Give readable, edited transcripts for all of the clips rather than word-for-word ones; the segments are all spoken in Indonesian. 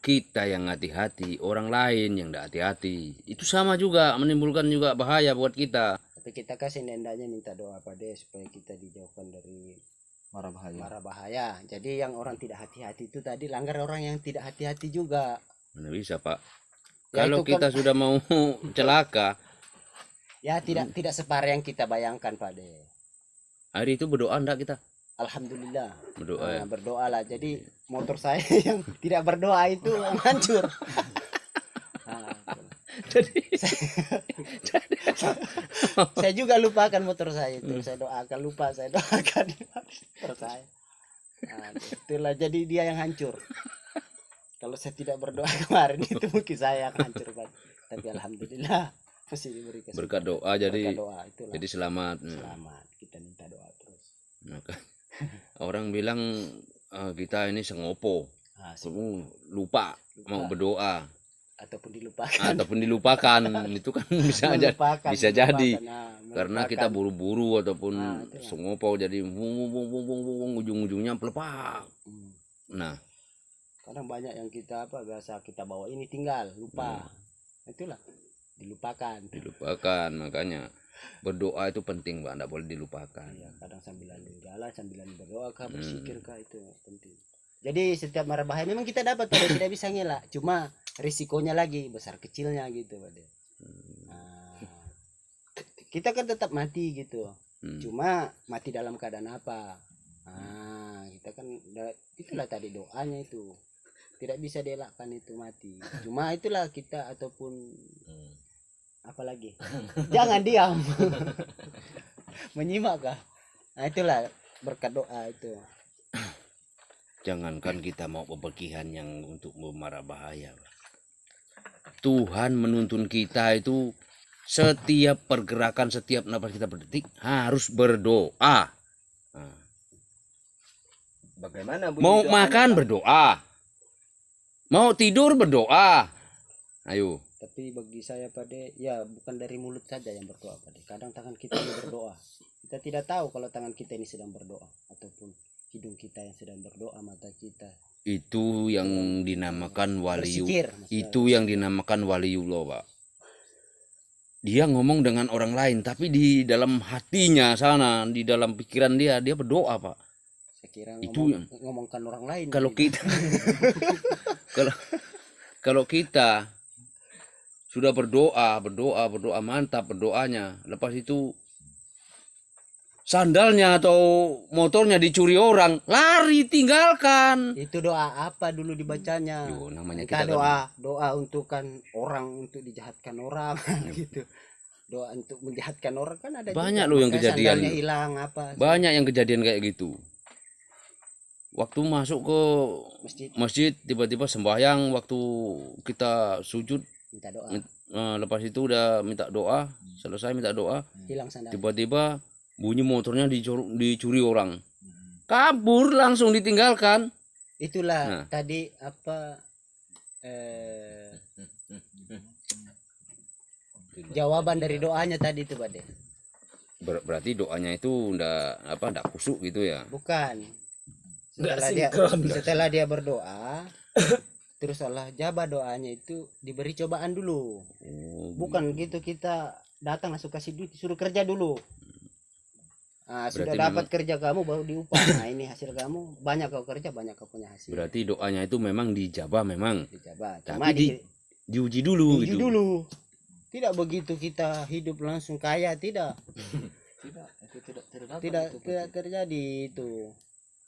kita yang hati-hati, orang lain yang tidak hati-hati, itu sama juga menimbulkan juga bahaya buat kita. Tapi kita kasih hendaknya minta doa pada supaya kita dijauhkan dari mara bahaya. Jadi yang orang tidak hati-hati itu tadi langgar orang yang tidak hati-hati juga. Mana bisa Pak? Ya, Kalau itu kita kan sudah mau celaka, ya tidak separah yang kita bayangkan Pak De. hari itu berdoa enggak kita? Alhamdulillah. Berdoa ya. Berdoalah. Jadi motor saya yang tidak berdoa itu hancur. Nah, Jadi saya juga lupakan motor saya itu. Saya doakan, lupa saya doakan motor saya. Nah, itulah jadi dia yang hancur. Kalau saya tidak berdoa kemarin itu mungkin saya akan hancur Pak. Tapi alhamdulillah masih diberi kesempatan. berkat doa jadi Berkat doa itulah. jadi selamat. Selamat. Kita minta doa terus. Maka orang bilang kita ini sengopo, Nah, lupa mau berdoa ataupun dilupakan itu kan bisa aja bisa jadi karena kita melupakan. buru-buru ataupun Itulah. sengopo jadi ujung-ujungnya pelepak. Nah, Kadang banyak yang kita biasa kita bawa ini tinggal lupa. Itulah dilupakan. makanya berdoa itu penting Pak, tidak boleh dilupakan. Ya, kadang sambilan jalan sambilan berdoa kah bersikir kah itu penting. Jadi setiap mara bahaya memang kita dapat pada tidak bisa ngelak, cuma risikonya lagi besar kecilnya gitu Pak. Nah, kita kan tetap mati gitu. Cuma mati dalam keadaan apa? Nah, kita kan itulah tadi doanya itu. Tidak bisa dielakkan itu mati. Cuma itulah kita ataupun apalagi. Jangan diam. Menyimak kah? Nah, itulah berkat doa itu. Jangankan kita mau bepergian yang untuk memarah bahaya, Tuhan menuntun kita itu setiap pergerakan, setiap napas kita berdetik harus berdoa. Nah, Bagaimana mau makan berdoa, mau tidur berdoa. Ayo. Tapi bagi saya Pade, ya bukan dari mulut saja yang berdoa Pade. Kadang tangan kita yang berdoa. Kita tidak tahu kalau tangan kita ini sedang berdoa ataupun hidung kita yang sedang berdoa, mata kita. Itu yang dinamakan waliyu. Bersikir, Itu yang dinamakan waliullah, Pak. Dia ngomong dengan orang lain, tapi di dalam hatinya sana, di dalam pikiran dia berdoa, Pak. Saya kira Itu yang ngomongkan orang lain. Kalau kita kalau kita sudah berdoa mantap berdoanya, lepas itu sandalnya atau motornya dicuri orang, lari tinggalkan. Itu doa apa dulu dibacanya? Yo, namanya Entah kita doa untuk kan orang untuk dijahatkan orang gitu. Doa untuk menjahatkan orang kan ada banyak juga. loh yang Makanya kejadian. sandalnya hilang apa. Banyak yang kejadian kayak gitu. Waktu masuk ke masjid tiba-tiba sembahyang, waktu kita sujud minta doa. Lepas itu udah minta doa, selesai minta doa, Hilang sandal. tiba-tiba bunyi motornya dicuri orang, kabur langsung ditinggalkan. Itulah tadi jawaban dari doanya tadi itu Pak De. Berarti doanya itu ndak kusuk gitu ya? Bukan. Setelah dia berdoa terus Allah jabah doanya itu diberi cobaan dulu. Bukan gitu kita datang langsung kasih duit, suruh kerja dulu. Nah, sudah dapat kerja kamu baru diupah. Nah, ini hasil kamu, banyak kau kerja banyak kau punya hasil. Berarti doanya itu memang dijabah memang. Dijabah. Tapi diuji dulu diuji gitu. Dulu. Tidak begitu kita hidup langsung kaya, tidak. Tidak terjadi itu.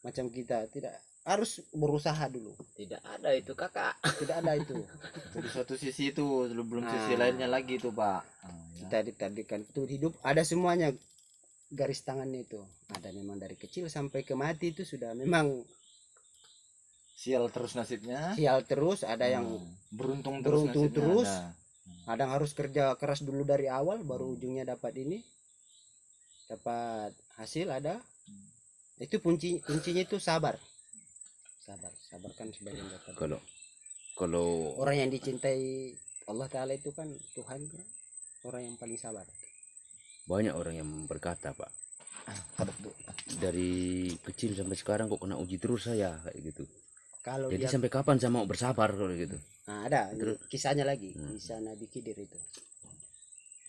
Macam kita tidak harus berusaha dulu. Tidak ada itu kakak. Tidak ada itu. Di suatu sisi itu belum sisi lainnya lagi itu Pak. Kita ditadikan itu hidup ada semuanya garis tangannya itu. Ada memang dari kecil sampai ke mati itu sudah memang sial terus nasibnya. Sial terus, ada yang beruntung terus. Ada yang harus kerja keras dulu dari awal baru ujungnya dapat ini. Dapat hasil ada. Itu kuncinya itu sabar kan sebagian dapat. Kalau orang yang dicintai Allah Ta'ala itu kan Tuhan kan orang yang paling sabar. Banyak orang yang berkata Pak, dari kecil sampai sekarang kok kena uji terus saya kayak gitu. Kalau Jadi dia sampai kapan saya mau bersabar kalau gitu? nah, ada Terus? kisahnya lagi, kisah Nabi Khidir itu.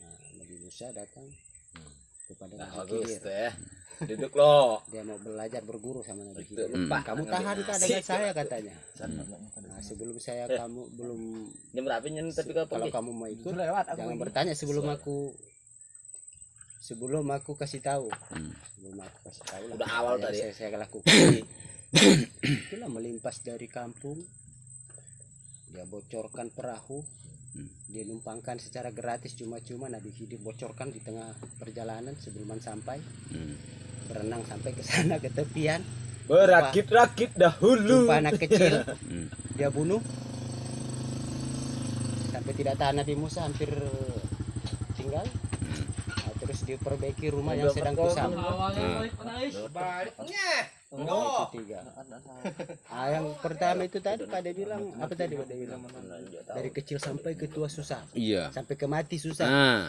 Nah, Nabi Musa datang kepada Nah, Nabi bagus Khidir. tuh ya. Duduk lo. Dia mau belajar berguru sama Nabi Itu Khidir. lupa. Kamu tahan kah dengan saya katanya. Nah, Nah, sebelum saya kamu belum jam berapa ini tapi kau kalau pergi? kamu mau ikut lewat jangan bertanya sebelum aku kasih tahu. Sebelum aku kasih tahu lah Udah apa awal yang tadi. saya lakukan. Itulah melimpas dari kampung. Dia bocorkan perahu. Dia numpangkan secara gratis cuma-cuma. Nabi Khidir bocorkan di tengah perjalanan sebelum sampai. Berenang sampai ke sana ke tepian. Berakit-rakit dahulu. Jumpa anak kecil. Hmm. Dia bunuh. Sampai tidak tahan Nabi Musa hampir tinggal. Nah, terus diperbaiki rumah yang sedang kusam. Oh, itu 3. Yang pertama itu tadi pada bilang apa tadi pada bilang dari kecil sampai ke tua susah, Iya. sampai ke mati susah. Nah,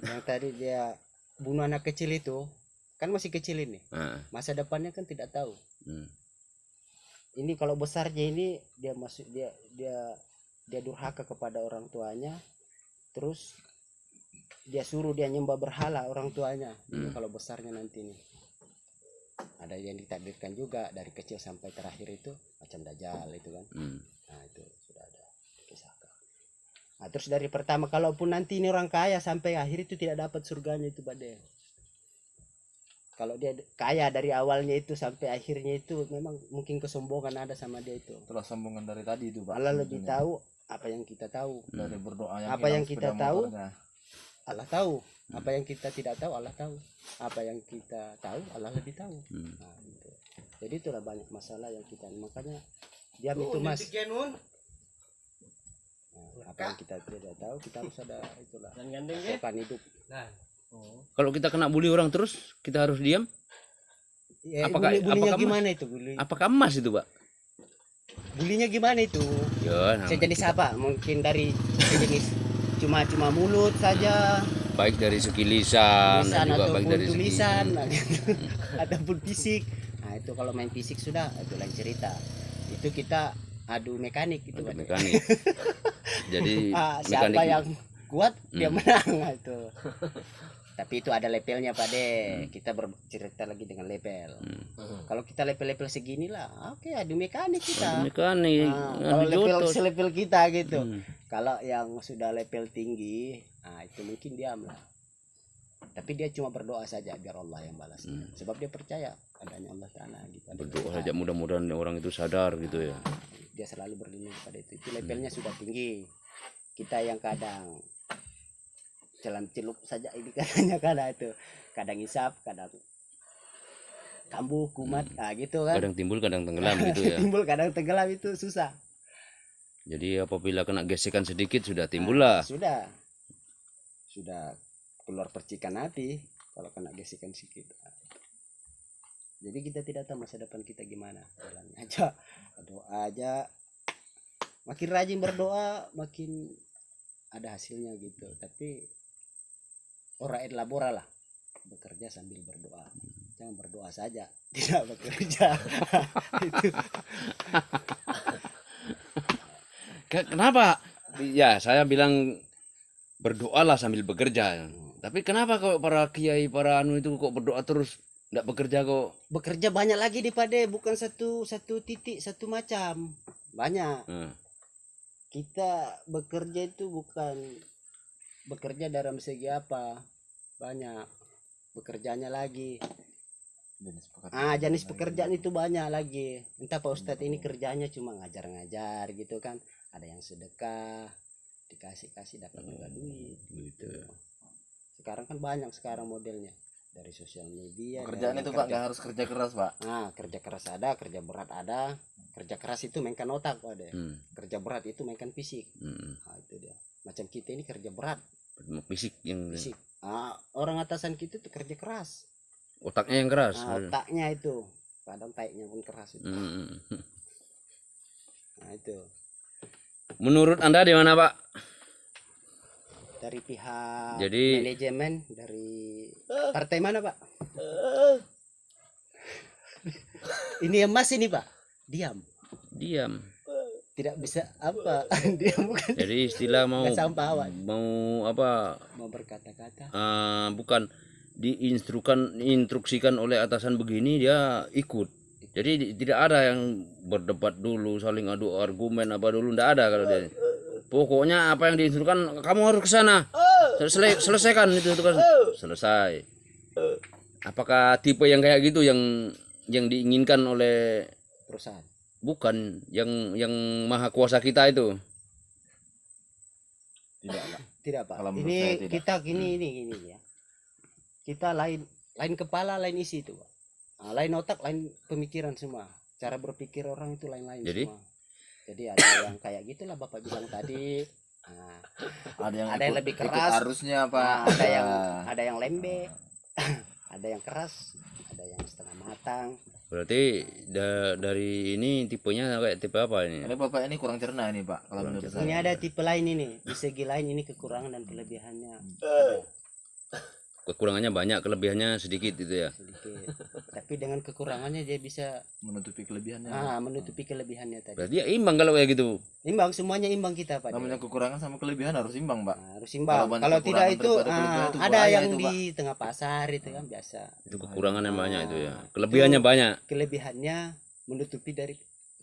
Yang tadi dia bunuh anak kecil itu kan masih kecil ini, masa depannya kan tidak tahu. Ini kalau besarnya ini dia masuk dia durhaka kepada orang tuanya, terus dia suruh dia nyembah berhala orang tuanya. Ini kalau besarnya nanti nih. Ada yang ditakdirkan juga dari kecil sampai terakhir itu macam dajjal itu kan. Nah itu sudah ada kisahkan. Nah terus dari pertama kalaupun nanti ini orang kaya sampai akhir itu tidak dapat surganya itu pada. Kalau dia kaya dari awalnya itu sampai akhirnya itu memang mungkin kesombongan ada sama dia itu. Itulah sambungan dari tadi itu, Pak. Allah lebih tahu apa yang kita tahu. Dari berdoa Apa yang kita tahu, Allah tahu. Apa yang kita tidak tahu Allah tahu. Apa yang kita tahu Allah lebih tahu. Nah, gitu. Jadi itulah banyak masalah yang kita makanya diam itu Mas. Nah, apa yang kita tidak tahu kita harus ada itulah. Bukan hidup. kalau kita kena bully orang terus, kita harus diam. Ya, Apakah- bulinya apakah gimana itu bully? Apakah emas itu, Pak? Bulinya gimana itu? Ya, nah, Sejenis apa? Mungkin dari sejenis cuma mulut saja. baik dari segi lisan, dan juga baik ataupun dari segi tulisan nah, gitu. Ataupun fisik. Nah itu kalau main fisik sudah itu lain cerita. Itu kita adu mekanik gitu kan. mekanik. Jadi Siapa mekanik yang kuat dia menang. Nah, itu. Tapi itu ada levelnya Pade. Kita bercerita lagi dengan level. Kalau kita level-level segini lah, oke adu mekanik kita. mekanik. Kalau level jotos. selevel kita gitu. Kalau yang sudah level tinggi, nah itu mungkin diam lah. Tapi dia cuma berdoa saja biar Allah yang balas. Sebab dia percaya adanya Allah Ta'ala gitu. Berdoa saja mudah-mudahan orang itu sadar gitu ya. Dia selalu berlindung pada itu. Itu levelnya sudah tinggi. Kita yang kadang celam celup saja ini katanya kadang itu. Kadang isap, kadang kambuh, kumat, nah gitu kan. Kadang timbul, kadang tenggelam gitu ya. Timbul kadang tenggelam itu susah. Jadi apabila kena gesekan sedikit sudah timbul lah. Sudah keluar percikan hati kalau kena gesekan sedikit. Jadi kita tidak tahu masa depan kita gimana, jalannya aja doa aja, makin rajin berdoa makin ada hasilnya gitu. Tapi ora et labora lah, bekerja sambil berdoa, jangan berdoa saja tidak bekerja. Itu. Kenapa? Ya saya bilang berdoalah sambil bekerja. Tapi kenapa kalau para kiai, para anu itu kok berdoa terus, tidak bekerja kok? Bekerja banyak lagi di Pade, bukan satu titik satu macam, banyak. Kita bekerja itu bukan bekerja dalam segi apa, banyak bekerjanya lagi. Jenis pekerjaan itu banyak lagi. Entah Pak Ustadz ini kerjanya cuma ngajar-ngajar gitu kan, ada yang sedekah, dikasih dapat juga duit gitu. Sekarang kan banyak modelnya dari sosial media. Kerjaan itu Pak nggak harus kerja keras Pak. Nah kerja keras ada, kerja berat ada. Kerja keras itu mainkan otak Pak deh. Kerja berat itu mainkan fisik. Nah itu dia. Macam kita ini kerja berat. Fisik yang Fisik. Orang atasan kita tuh kerja keras. otaknya yang keras. Otaknya itu kadang taiknya pun keras itu. Nah itu. Menurut Anda di mana Pak? Dari pihak Jadi- manajemen dari partai mana Pak? Ini emas ini Pak. Diam. diam. Tidak bisa apa dia bukan Jadi istilah mau nggak sampah awak mau apa mau berkata-kata. bukan instruksikan oleh atasan begini dia ikut. Jadi tidak ada yang berdebat dulu, saling adu argumen apa dulu, tidak ada kalau dia. Pokoknya apa yang diinstruksikan kamu harus ke sana. Selesaikan itu kan selesai. Apakah tipe yang kayak gitu yang diinginkan oleh Perusahaan bukan yang maha kuasa kita itu? Tidak lah. tidak Pak, Kalau menurut ini saya tidak. kita gini ya, kita lain kepala lain isi itu Pak. Nah, lain otak lain pemikiran semua, cara berpikir orang itu lain-lain Jadi? semua. Jadi ada yang kayak gitulah Bapak bilang tadi. Nah, Ada yang Ada yang lebih ikut keras. arusnya Pak. nah, ada yang lembek, ada yang keras, ada yang setengah matang. Berarti dari ini tipenya kayak tipe apa ini? Ini Bapak ini kurang cerna ini Pak kalau menurut Ini saya. ada tipe lain ini, di segi lain ini kekurangan dan kelebihannya Kekurangannya banyak, kelebihannya sedikit itu ya. sedikit. Tapi dengan kekurangannya dia bisa Menutupi kelebihannya. menutupi kelebihannya tadi. Berarti ya imbang kalau kayak gitu. Imbang, semuanya imbang kita Pak. Namanya kekurangan sama kelebihan harus imbang Pak. Nah, harus imbang. Kalau banyak Kalau tidak kekurangan itu, daripada kelebihan itu ada bahaya yang itu, di tengah pasar itu kan biasa. Itu kekurangannya banyak itu ya. Nah, Kelebihannya itu banyak. Kelebihannya menutupi dari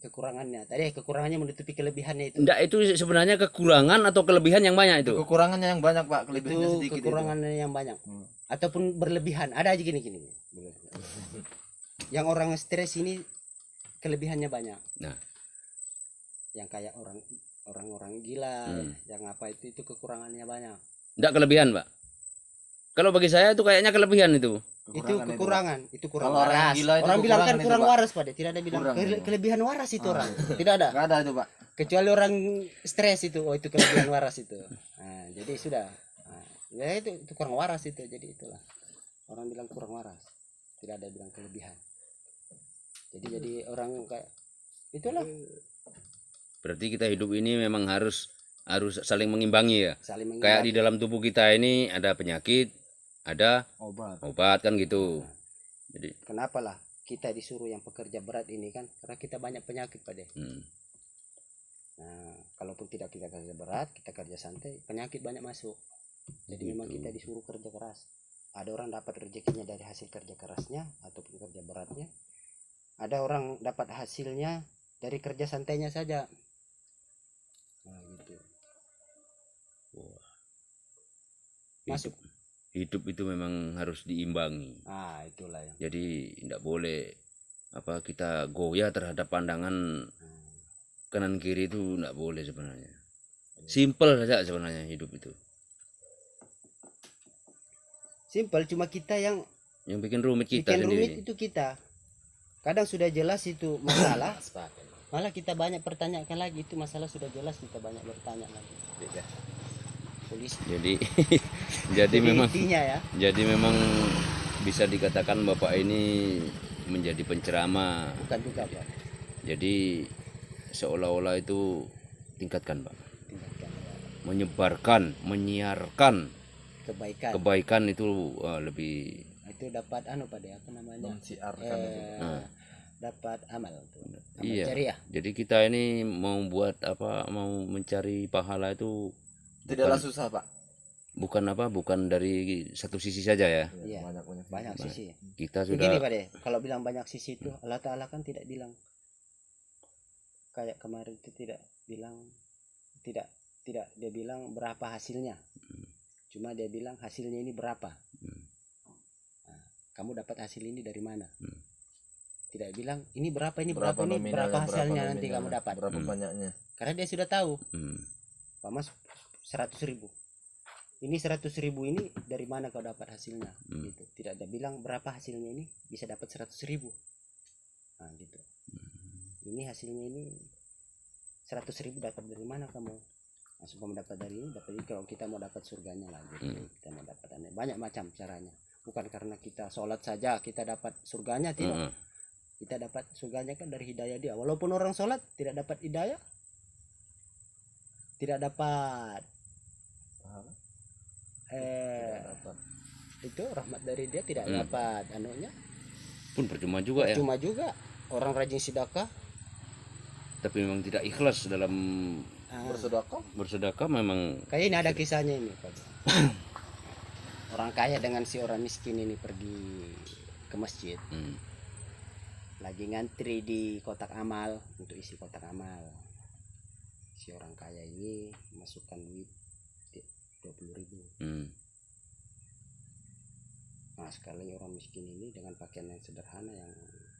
kekurangannya. Tadi kekurangannya menutupi kelebihannya itu. Enggak, itu sebenarnya kekurangan atau kelebihan yang banyak itu. Kekurangannya yang banyak Pak, kelebihannya Itu sedikit. kekurangannya yang banyak. Hmm. Ataupun berlebihan. Ada aja gini-gini. Yang orang stres ini kelebihannya banyak. Nah. Yang kayak orang-orang gila, yang apa itu kekurangannya banyak. Enggak kelebihan, Pak. Kalau bagi saya itu kayaknya kelebihan itu. Itu kekurangan, itu kurang Kalau orang waras. gila itu Orang bilang kan kekurangan itu, kurang Pak. waras Pak. Tidak ada bilang Kurang itu. kelebihan waras itu orang. Tidak ada. Enggak ada itu Pak. Kecuali orang stres itu, oh itu kelebihan waras itu. Nah, jadi sudah. Nah, ya itu kurang waras itu. Jadi itulah. Orang bilang kurang waras. Tidak ada bilang kelebihan. Jadi orang kayak itulah Berarti kita hidup ini memang harus saling mengimbangi ya. saling Kayak di mengimbangi. dalam tubuh kita ini ada penyakit, ada Obat. obat kan gitu. Jadi Kenapa lah kita disuruh yang pekerja berat ini kan? Karena kita banyak penyakit Pak De. Nah, kalaupun tidak kita kerja berat, kita kerja santai, penyakit banyak masuk. Jadi memang kita disuruh kerja keras. Ada orang dapat rezekinya dari hasil kerja kerasnya ataupun kerja beratnya. Ada orang dapat hasilnya dari kerja santainya saja. Nah, gitu. Masuk. hidup itu memang harus diimbangi. Ah, itulah yang. Jadi tidak boleh kita goyah terhadap pandangan kanan kiri, itu tidak boleh sebenarnya. Simple saja sebenarnya hidup itu. Simpel, cuma kita yang Yang bikin rumit kita bikin rumit sendiri. itu kita. Kadang sudah jelas itu masalah, malah kita banyak pertanyakan lagi. Itu masalah sudah jelas, kita banyak bertanya lagi. Polisi. Jadi jadi memang Intinya ya. jadi memang bisa dikatakan Bapak ini menjadi penceramah. Bukan juga Pak. Jadi seolah-olah itu tingkatkan, Pak. Tingkatkan ya. Menyebarkan, menyiarkan Kebaikan. kebaikan itu lebih Itu dapat Pak De, apa namanya? Mensiarkan itu. Dapat amal tuh. Amal iya. jariah. Jadi kita ini mau buat mau mencari pahala itu Tidaklah susah Pak. bukan dari satu sisi saja ya. Iya. Banyak sisi. Kita Begini sudah Pak De, kalau bilang banyak sisi itu Allah Ta'ala kan tidak bilang kayak kemarin itu tidak dia bilang berapa hasilnya. Cuma dia bilang hasilnya ini berapa. Nah, kamu dapat hasil ini dari mana? Tidak bilang ini berapa ini nominalnya, berapa hasilnya nanti nominalnya, kamu dapat. berapa banyaknya. Karena dia sudah tahu. Pak Mas 100.000. Ini 100.000 ini dari mana kau dapat hasilnya? Gitu. Tidak ada bilang berapa hasilnya ini bisa dapat 100.000. Nah, gitu. Ini hasilnya ini 100.000 dapat dari mana kamu? Langsung kamu dapat dari ini, dapat ini. Kalau kita mau dapat surganya lah, gitu. Kita mau dapat banyak macam caranya. Bukan karena kita sholat saja kita dapat surganya, tidak. Kita dapat surganya kan dari hidayah dia. Walaupun orang sholat tidak dapat hidayah, tidak dapat itu rahmat dari dia, tidak dapat anunya pun percuma juga ya. cuma juga orang rajin sedekah tapi memang tidak ikhlas dalam Bersedekah. bersedekah, memang Kayak ini ada kisahnya ini Pak. Orang kaya dengan si orang miskin ini pergi ke masjid, lagi ngantri di kotak amal untuk isi kotak amal. Si orang kaya ini masukkan duit 20.000. Nah sekali orang miskin ini dengan pakaian yang sederhana yang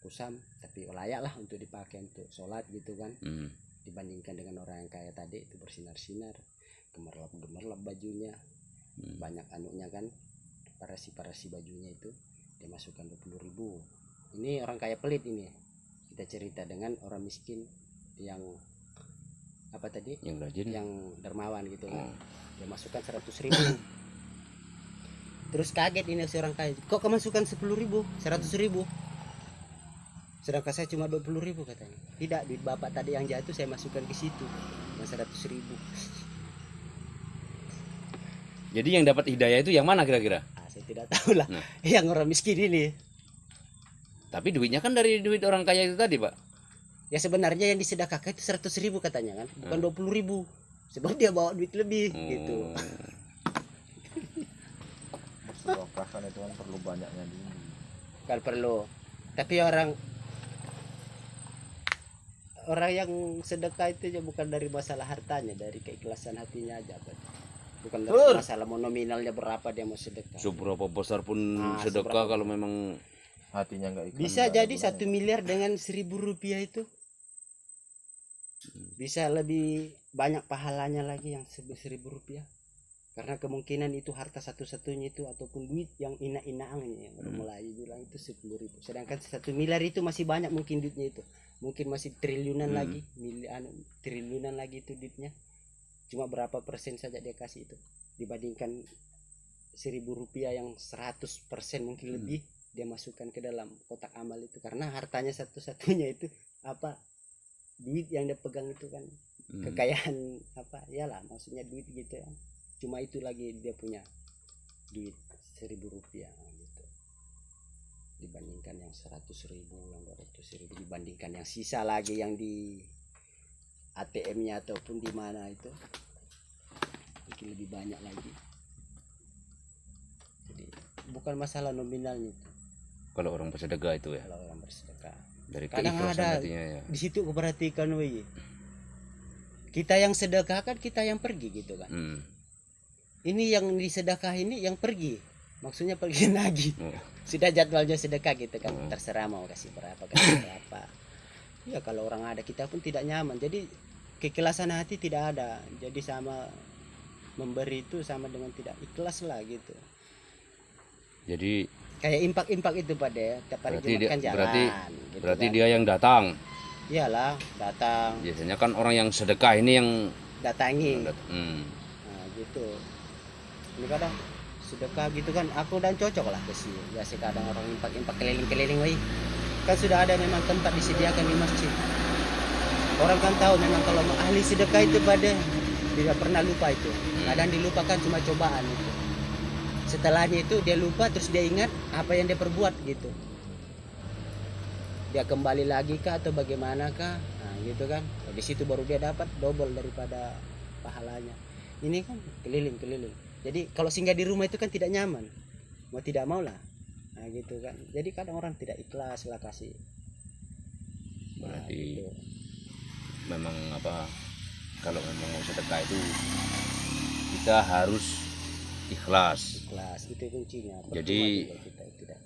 kusam tapi layak lah untuk dipakai untuk sholat gitu kan, dibandingkan dengan orang yang kaya tadi itu bersinar-sinar, gemerlap bajunya, banyak anunya kan, parasi bajunya itu dia masukkan 20.000. Ini orang kaya pelit ini. Kita cerita dengan orang miskin yang apa tadi, yang rajin, yang dermawan gitu kan, dia masukkan 100.000. Terus kaget ini si orang kaya, kok kemasukan 10.000, 100.000, sedangkan saya cuma 20.000 katanya. Tidak, duit bapak tadi yang jatuh saya masukkan ke situ yang 100.000. Jadi yang dapat hidayah itu yang mana kira-kira? Saya tidak tahu lah. Yang orang miskin ini. Tapi duitnya kan dari duit orang kaya itu tadi, Pak. Ya sebenarnya yang disedekahkan itu 100.000 katanya kan, bukan 20.000. Sebab dia bawa duit lebih gitu. Bersedekah kan itu kan perlu banyaknya dulu. Kan perlu. Tapi orang yang sedekah itu bukan dari masalah hartanya, dari keikhlasan hatinya aja, Pak. Bukan dari masalah mau nominalnya berapa dia mau sedekah. Seberapa besar pun sedekah kalau memang Hatinya nggak ikhlas. Bisa jadi 1 miliar dengan 1.000 rupiah itu bisa lebih banyak pahalanya lagi yang 1.000 rupiah. Karena kemungkinan itu harta satu-satunya itu ataupun duit yang ina-inaang ini yang mulai bilang itu 10.000. Sedangkan 1 miliar itu masih banyak mungkin duitnya itu. Mungkin masih triliunan lagi, triliunan lagi itu duitnya. Cuma berapa persen saja dia kasih itu dibandingkan 1.000 rupiah yang 100% mungkin lebih dia masukkan ke dalam kotak amal itu, karena hartanya satu-satunya itu apa, duit yang dia pegang itu kan kekayaan apa, iyalah maksudnya duit gitu ya, cuma itu lagi dia punya duit 1.000 rupiah gitu, dibandingkan yang 100.000, yang 200.000, dibandingkan yang sisa lagi yang di ATM-nya ataupun di mana itu mungkin lebih banyak lagi. Jadi bukan masalah nominalnya itu kalau orang bersedekah itu ya. kalau orang bersedekah. Dari Kadang keikhlasan ada hatinya ya. di situ keperhatikan, woi. Kita yang sedekah kan kita yang pergi gitu kan. Ini yang disedekah ini yang pergi. Maksudnya pergi lagi. Sudah jadwalnya sedekah gitu kan. Terserah mau kasih berapa. Ya kalau orang ada kita pun tidak nyaman. Jadi keikhlasan hati tidak ada. Jadi sama memberi itu sama dengan tidak ikhlas lah gitu. Jadi Kayak impak itu pada tiap hari Jumat kan jalan. Berarti dia yang datang. Iyalah, datang. Biasanya kan orang yang sedekah ini yang datangi. Nah, gitu. Ini kadang sedekah gitu kan, aku dan cocok lah ke sini. Biasa kadang orang impak keliling-keliling, woi. Kan sudah ada memang tempat disediakan di masjid. Orang kan tahu memang kalau ahli sedekah itu pada tidak pernah lupa itu. Kadang dilupakan cuma cobaan itu. Setelahnya itu dia lupa, terus dia ingat apa yang dia perbuat gitu. Dia kembali lagi kah atau bagaimana kah? Nah, gitu kan. Di situ baru dia dapat double daripada pahalanya. Ini kan keliling-keliling. Jadi kalau singgah di rumah itu kan tidak nyaman. Mau tidak mau lah. Nah, gitu kan. Jadi kadang orang tidak ikhlas lah kasih. Berarti gitu. Memang apa, kalau memang mau sedekah itu kita harus ikhlas. Ikhlas itu kuncinya. Jadi kita tidak